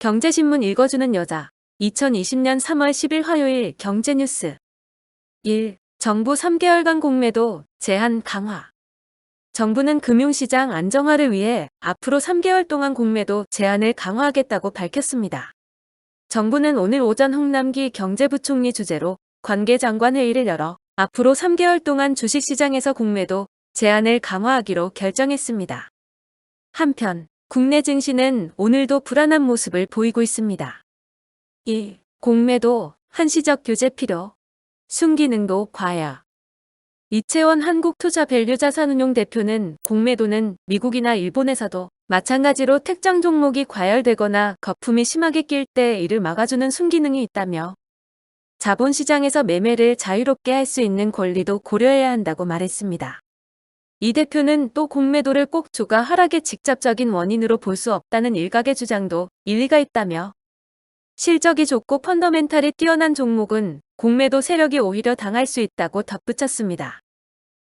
경제신문 읽어주는 여자 2020년 3월 10일 화요일 경제뉴스 1. 정부 3개월간 공매도 제한 강화. 정부는 금융시장 안정화를 위해 앞으로 3개월 동안 공매도 제한을 강화하겠다고 밝혔습니다. 정부는 오늘 오전 홍남기 경제부총리 주재로 관계장관 회의를 열어 앞으로 3개월 동안 주식시장에서 공매도 제한을 강화하기로 결정했습니다. 한편 국내 증시는 오늘도 불안한 모습을 보이고 있습니다. 1. 공매도 한시적 규제 필요. 순기능도 과야. 이채원 한국투자밸류자산운용 대표는 공매도는 미국이나 일본에서도 마찬가지로 특정 종목이 과열되거나 거품이 심하게 낄 때 이를 막아주는 순기능이 있다며 자본시장에서 매매를 자유롭게 할 수 있는 권리도 고려해야 한다고 말했습니다. 이 대표는 또 공매도를 꼭 주가 하락의 직접적인 원인으로 볼 수 없다는 일각의 주장도 일리가 있다며 실적이 좋고 펀더멘탈이 뛰어난 종목은 공매도 세력이 오히려 당할 수 있다고 덧붙였습니다.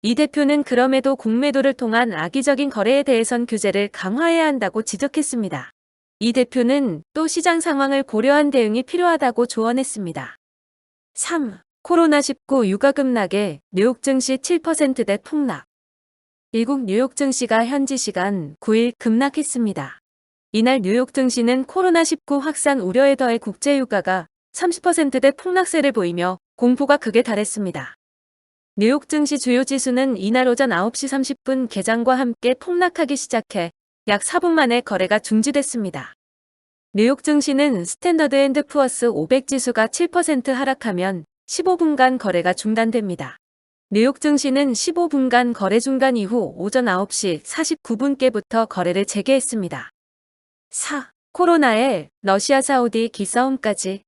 이 대표는 그럼에도 공매도를 통한 악의적인 거래에 대해선 규제를 강화해야 한다고 지적했습니다. 이 대표는 또 시장 상황을 고려한 대응이 필요하다고 조언했습니다. 3. 코로나19 유가 급락에 뉴욕 증시 7%대 폭락. 미국 뉴욕 증시가 현지 시간 9일 급락했습니다. 이날 뉴욕 증시는 코로나19 확산 우려에 더해 국제유가가 30%대 폭락세를 보이며 공포가 극에 달했습니다. 뉴욕 증시 주요 지수는 이날 오전 9시 30분 개장과 함께 폭락하기 시작해 약 4분 만에 거래가 중지됐습니다. 뉴욕 증시는 스탠더드 앤드 푸어스 500 지수가 7% 하락하면 15분간 거래가 중단됩니다. 뉴욕 증시는 15분간 거래 중단 이후 오전 9시 49분께부터 거래를 재개했습니다. 4. 코로나에 러시아 사우디 기싸움까지.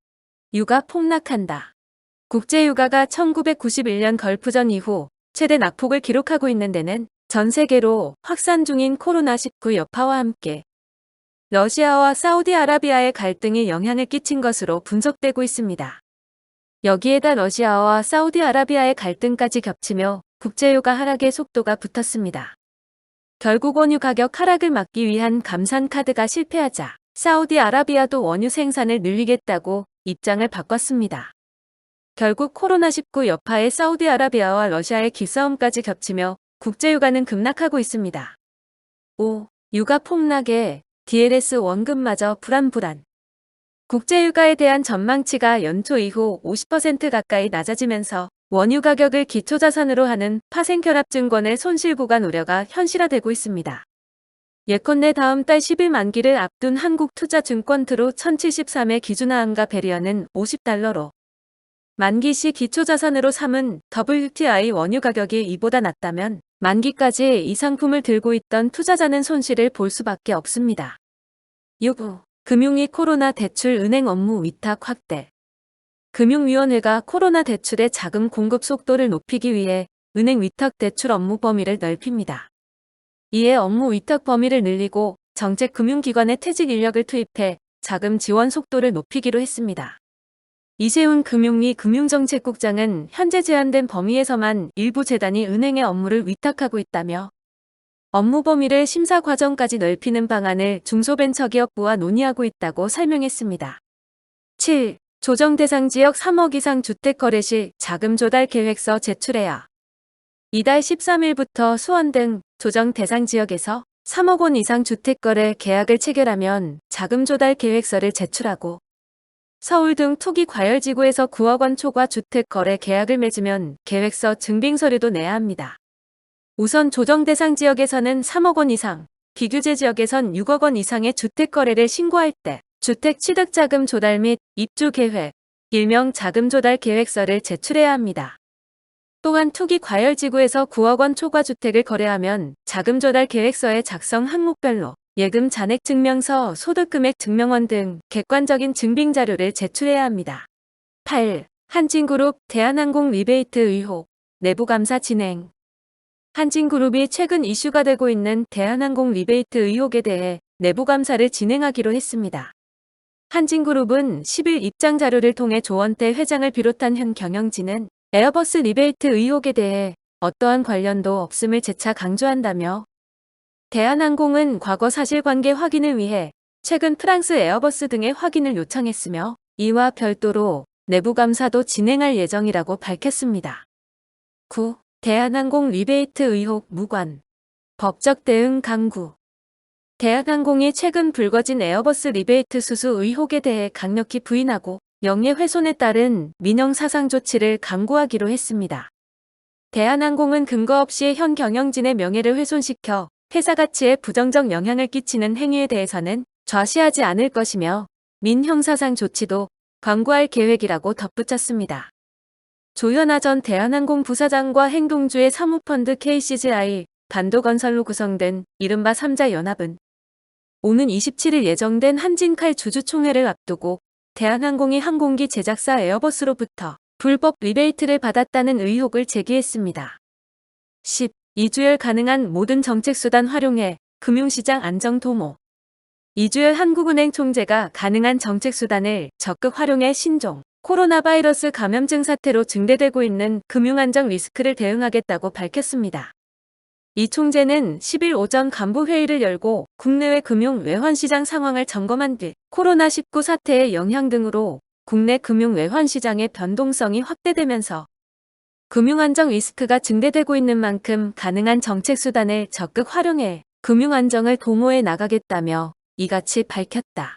유가 폭락한다. 국제유가가 1991년 걸프전 이후 최대 낙폭을 기록하고 있는 데는 전 세계로 확산 중인 코로나19 여파와 함께 러시아와 사우디아라비아의 갈등이 영향을 끼친 것으로 분석되고 있습니다. 여기에다 러시아와 사우디아라비아의 갈등까지 겹치며 국제유가 하락의 속도가 붙었습니다. 결국 원유 가격 하락을 막기 위한 감산 카드가 실패하자 사우디아라비아도 원유 생산을 늘리겠다고 입장을 바꿨습니다. 결국 코로나19 여파에 사우디아라비아와 러시아의 기싸움까지 겹치며 국제유가는 급락하고 있습니다. 5. 유가 폭락에 DLS 원금마저 불안. 국제유가에 대한 전망치가 연초 이후 50% 가까이 낮아지면서 원유 가격을 기초자산으로 하는 파생결합증권의 손실 구간 우려가 현실화되고 있습니다. 예컨대 다음 달 10일 만기를 앞둔 한국투자증권 트루 1073의 기준하한가 배리어는 $50로 만기 시 기초자산으로 삼은 WTI 원유 가격이 이보다 낮다면 만기까지 이 상품을 들고 있던 투자자는 손실을 볼 수밖에 없습니다. 6. 금융위 코로나 대출 은행 업무 위탁 확대. 금융위원회가 코로나 대출의 자금 공급 속도를 높이기 위해 은행 위탁 대출 업무 범위를 넓힙니다. 이에 업무 위탁 범위를 늘리고 정책금융기관에 퇴직 인력을 투입해 자금 지원 속도를 높이기로 했습니다. 이세훈 금융위 금융정책국장은 현재 제한된 범위에서만 일부 재단이 은행의 업무를 위탁하고 있다며 업무 범위를 심사 과정까지 넓히는 방안을 중소벤처기업부와 논의하고 있다고 설명했습니다. 7. 조정 대상 지역 3억 이상 주택 거래 시 자금 조달 계획서 제출해야. 이달 13일부터 수원 등 조정 대상 지역에서 3억 원 이상 주택 거래 계약을 체결하면 자금 조달 계획서를 제출하고 서울 등 투기 과열 지구에서 9억 원 초과 주택 거래 계약을 맺으면 계획서 증빙 서류도 내야 합니다. 우선 조정 대상 지역에서는 3억 원 이상, 비규제 지역에선 6억 원 이상의 주택 거래를 신고할 때 주택 취득 자금 조달 및 입주 계획, 일명 자금 조달 계획서를 제출해야 합니다. 또한 투기 과열 지구에서 9억 원 초과 주택을 거래하면 자금 조달 계획서의 작성 항목별로 예금 잔액 증명서, 소득금액 증명원 등 객관적인 증빙 자료를 제출해야 합니다. 8. 한진그룹 대한항공 리베이트 의혹, 내부감사 진행. 한진그룹이 최근 이슈가 되고 있는 대한항공 리베이트 의혹에 대해 내부감사를 진행하기로 했습니다. 한진그룹은 10일 입장 자료를 통해 조원태 회장을 비롯한 현 경영진은 에어버스 리베이트 의혹에 대해 어떠한 관련도 없음을 재차 강조한다며 대한항공은 과거 사실관계 확인을 위해 최근 프랑스 에어버스 등의 확인을 요청했으며 이와 별도로 내부 감사도 진행할 예정이라고 밝혔습니다. 9. 대한항공 리베이트 의혹 무관. 법적 대응 강구. 대한항공이 최근 불거진 에어버스 리베이트 수수 의혹에 대해 강력히 부인하고 명예훼손에 따른 민형사상 조치를 강구하기로 했습니다. 대한항공은 근거 없이 현 경영진의 명예를 훼손시켜 회사 가치에 부정적 영향을 끼치는 행위에 대해서는 좌시하지 않을 것이며 민형사상 조치도 강구할 계획이라고 덧붙였습니다. 조현아 전 대한항공 부사장과 행동주의 사모펀드 KCGI, 반도건설로 구성된 이른바 3자 연합은 오는 27일 예정된 한진칼 주주총회를 앞두고 대한항공이 항공기 제작사 에어버스로부터 불법 리베이트를 받았다는 의혹을 제기했습니다. 10. 이주열 가능한 모든 정책수단 활용해 금융시장 안정 도모. 이주열 한국은행 총재가 가능한 정책수단을 적극 활용해 신종 코로나 바이러스 감염증 사태로 증대되고 있는 금융안정 리스크를 대응하겠다고 밝혔습니다. 이 총재는 10일 오전 간부회의를 열고 국내외 금융 외환시장 상황을 점검한 뒤 코로나19 사태의 영향 등으로 국내 금융 외환시장의 변동성이 확대되면서 금융안정 리스크가 증대되고 있는 만큼 가능한 정책수단을 적극 활용해 금융안정을 도모해 나가겠다며 이같이 밝혔다.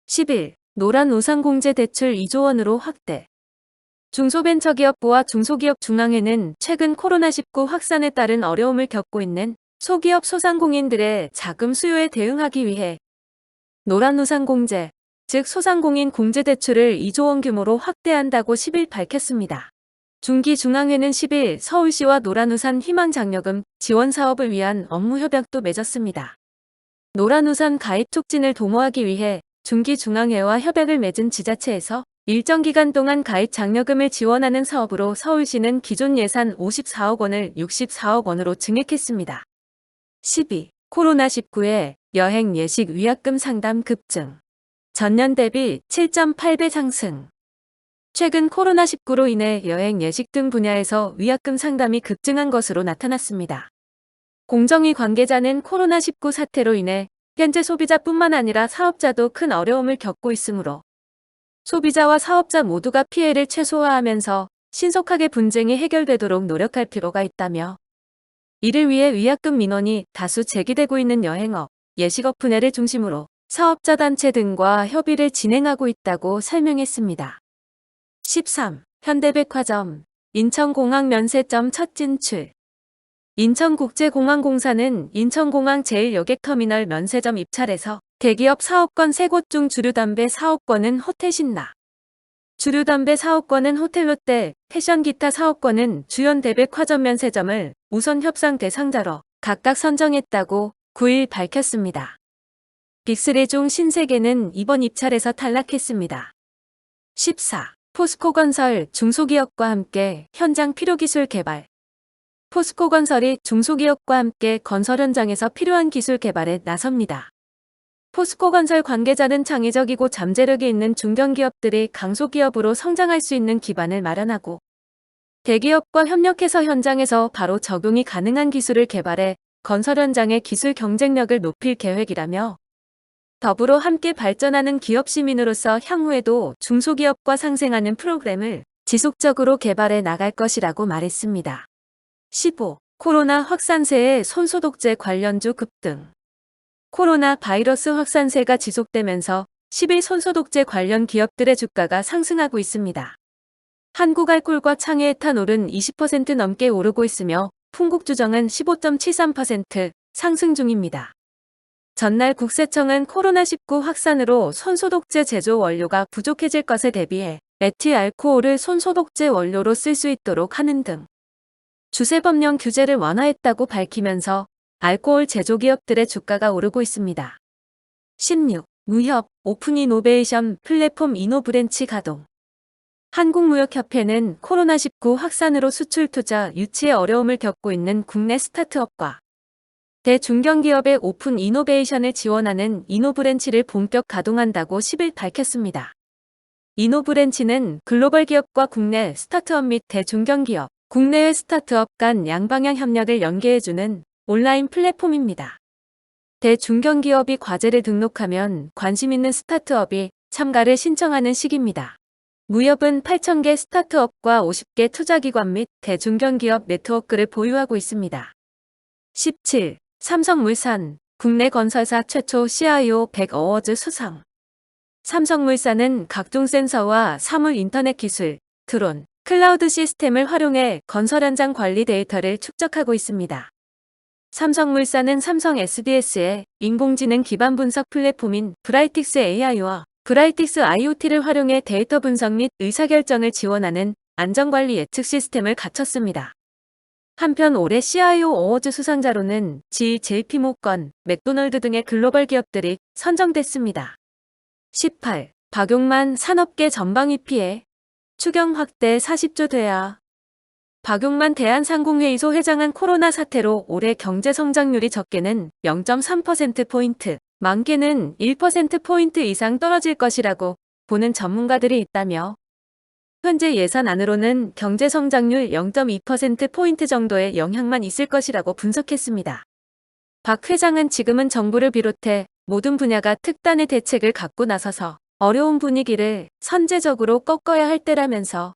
11. 노란우산공제 대출 2조 원으로 확대. 중소벤처기업부와 중소기업중앙회는 최근 코로나19 확산에 따른 어려움을 겪고 있는 소기업 소상공인들의 자금 수요에 대응하기 위해 노란우산공제, 즉 소상공인 공제대출을 2조 원 규모로 확대한다고 10일 밝혔습니다. 중기중앙회는 10일 서울시와 노란우산 희망장려금 지원 사업을 위한 업무 협약도 맺었습니다. 노란우산 가입 촉진을 도모하기 위해 중기중앙회와 협약을 맺은 지자체에서 일정 기간 동안 가입 장려금을 지원하는 사업으로 서울시는 기존 예산 54억 원을 64억 원으로 증액했습니다. 12. 코로나19에 여행 예식 위약금 상담 급증. 전년 대비 7.8배 상승. 최근 코로나19로 인해 여행 예식 등 분야에서 위약금 상담이 급증한 것으로 나타났습니다. 공정위 관계자는 코로나19 사태로 인해 현재 소비자뿐만 아니라 사업자도 큰 어려움을 겪고 있으므로 소비자와 사업자 모두가 피해를 최소화하면서 신속하게 분쟁이 해결되도록 노력할 필요가 있다며 이를 위해 위약금 민원이 다수 제기되고 있는 여행업, 예식업 분야를 중심으로 사업자 단체 등과 협의를 진행하고 있다고 설명했습니다. 13. 현대백화점, 인천공항 면세점 첫 진출. 인천국제공항공사는 인천공항 제1여객터미널 면세점 입찰에서 대기업 사업권 3곳 중 주류담배 사업권은 호텔신라, 주류담배 사업권은 호텔롯데, 패션기타 사업권은 주현대백화점 면세점을 우선 협상 대상자로 각각 선정했다고 9일 밝혔습니다. 빅3 중 신세계는 이번 입찰에서 탈락했습니다. 14. 포스코건설 중소기업과 함께 현장 필요기술 개발. 포스코건설이 중소기업과 함께 건설 현장에서 필요한 기술 개발에 나섭니다. 포스코건설 관계자는 창의적이고 잠재력이 있는 중견기업들이 강소기업으로 성장할 수 있는 기반을 마련하고 대기업과 협력해서 현장에서 바로 적용이 가능한 기술을 개발해 건설 현장의 기술 경쟁력을 높일 계획이라며 더불어 함께 발전하는 기업 시민으로서 향후에도 중소기업과 상생하는 프로그램을 지속적으로 개발해 나갈 것이라고 말했습니다. 15. 코로나 확산세에 손소독제 관련주 급등. 코로나 바이러스 확산세가 지속되면서 10일 손소독제 관련 기업들의 주가가 상승하고 있습니다. 한국알콜과 창해에탄올은 20% 넘게 오르고 있으며 풍국주정은 15.73% 상승 중입니다. 전날 국세청은 코로나19 확산으로 손소독제 제조 원료가 부족해질 것에 대비해 에틸알코올을 손소독제 원료로 쓸 수 있도록 하는 등 주세법령 규제를 완화했다고 밝히면서 알코올 제조기업들의 주가가 오르고 있습니다. 16. 무협, 오픈이노베이션 플랫폼 이노브랜치 가동. 한국무역협회는 코로나19 확산으로 수출 투자 유치에 어려움을 겪고 있는 국내 스타트업과 대중견기업의 오픈 이노베이션을 지원하는 이노브랜치를 본격 가동한다고 10일 밝혔습니다. 이노브랜치는 글로벌 기업과 국내 스타트업 및 대중견기업, 국내외 스타트업 간 양방향 협력을 연계해주는 온라인 플랫폼입니다. 대중견기업이 과제를 등록하면 관심 있는 스타트업이 참가를 신청하는 시기입니다. 무협은 8,000개 스타트업과 50개 투자기관 및 대중견기업 네트워크를 보유하고 있습니다. 17. 삼성물산, 국내 건설사 최초 CIO 100 어워즈 수상. 삼성물산은 각종 센서와 사물 인터넷 기술, 드론, 클라우드 시스템을 활용해 건설 현장 관리 데이터를 축적하고 있습니다. 삼성물산은 삼성 SDS의 인공지능 기반 분석 플랫폼인 브라이틱스 AI와 브라이틱스 IoT를 활용해 데이터 분석 및 의사결정을 지원하는 안전관리 예측 시스템을 갖췄습니다. 한편 올해 CIO 어워즈 수상자로는 JP모건, 맥도널드 등의 글로벌 기업들이 선정됐습니다. 18. 박용만 산업계 전방 EPA 추경 확대 40조 돼야. 박용만 대한상공회의소 회장은 코로나 사태로 올해 경제 성장률이 적게는 0.3%포인트, 많게는 1%포인트 이상 떨어질 것이라고 보는 전문가들이 있다며 현재 예산안으로는 경제 성장률 0.2%포인트 정도의 영향만 있을 것이라고 분석했습니다. 박 회장은 지금은 정부를 비롯해 모든 분야가 특단의 대책을 갖고 나서서 어려운 분위기를 선제적으로 꺾어야 할 때라면서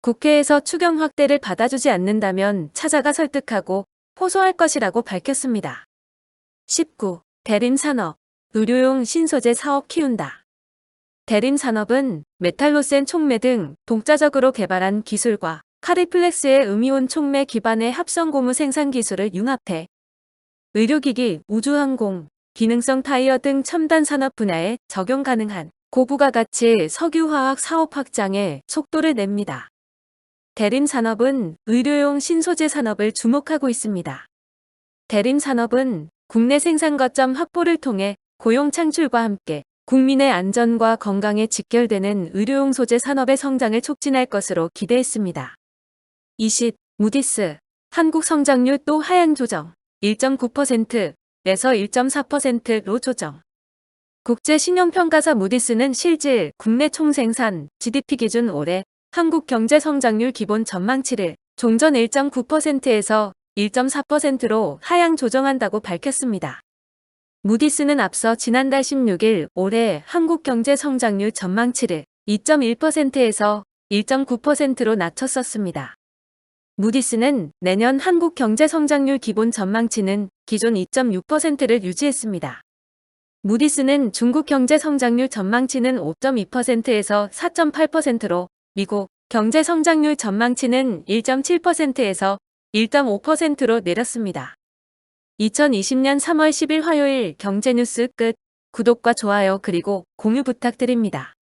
국회에서 추경 확대를 받아주지 않는다면 찾아가 설득하고 호소할 것이라고 밝혔습니다. 19. 대림산업, 의료용 신소재 사업 키운다. 대림산업은 메탈로센 촉매 등 독자적으로 개발한 기술과 카리플렉스의 음이온 촉매 기반의 합성 고무 생산 기술을 융합해 의료기기, 우주항공, 기능성 타이어 등 첨단 산업 분야에 적용 가능한 고부가 가치 석유화학 사업 확장에 속도를 냅니다. 대림산업은 의료용 신소재 산업을 주목하고 있습니다. 대림산업은 국내 생산 거점 확보를 통해 고용 창출과 함께 국민의 안전과 건강에 직결되는 의료용 소재 산업의 성장을 촉진할 것으로 기대했습니다. 20. 무디스, 한국 성장률 또 하향 조정, 1.9%에서 1.4%로 조정. 국제 신용평가사 무디스는 실질 국내 총생산 GDP 기준 올해 한국 경제 성장률 기본 전망치를 종전 1.9%에서 1.4%로 하향 조정한다고 밝혔습니다. 무디스는 앞서 지난달 16일 올해 한국 경제 성장률 전망치를 2.1%에서 1.9%로 낮췄었습니다. 무디스는 내년 한국 경제 성장률 기본 전망치는 기존 2.6%를 유지했습니다. 무디스는 중국 경제 성장률 전망치는 5.2%에서 4.8%로 미국 경제 성장률 전망치는 1.7%에서 1.5%로 내렸습니다. 2020년 3월 10일 화요일 경제뉴스 끝. 구독과 좋아요 그리고 공유 부탁드립니다.